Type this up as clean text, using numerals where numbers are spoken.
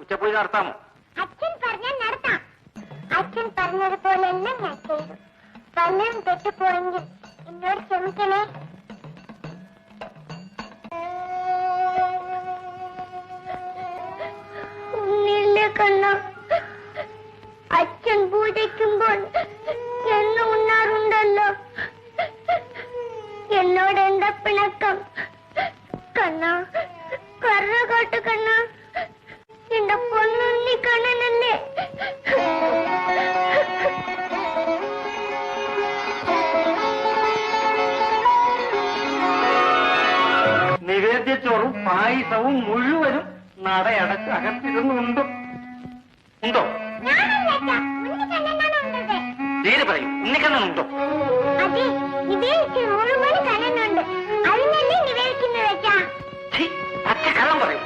ഉച്ചപ്പൂജ നടത്താമോ? അച്ഛൻ പറഞ്ഞാൽ നടത്താം. അച്ഛൻ പറഞ്ഞതുപോലെല്ലാം ഞാൻ ചെയ്തു. പലരും തെറ്റുപോയെങ്കിൽ എന്നോട് ക്ഷമിക്കണേ. ഒന്നില്ല കണ്ണ, അച്ഛൻ പൂജയ്ക്കുമ്പോൾ എന്നെ ഉണ്ണാറുണ്ടല്ലോ. എന്നോട് എന്താ പിണക്കം? കണ്ണ, കറ കാട്ട് കണ്ണ, എന്റെ പൊന്നുണ്ണി കണ്ണനല്ലേ. നിവേദ്യച്ചോറും പായസവും മുഴുവനും നടയടച്ച് അകത്തിരുന്നുണ്ടോ? ഉണ്ടോ? തീരെ പറയും, ഉണ്ണിക്കണ്ണനുണ്ടോ? അതെ, നിവേദിച്ച് മുഴുവൻ കണ്ണനുണ്ട്. അതിനല്ലേ നിവേദിക്കുന്നത് വെച്ചാ. അച്ഛൻ കള്ളം പറയും.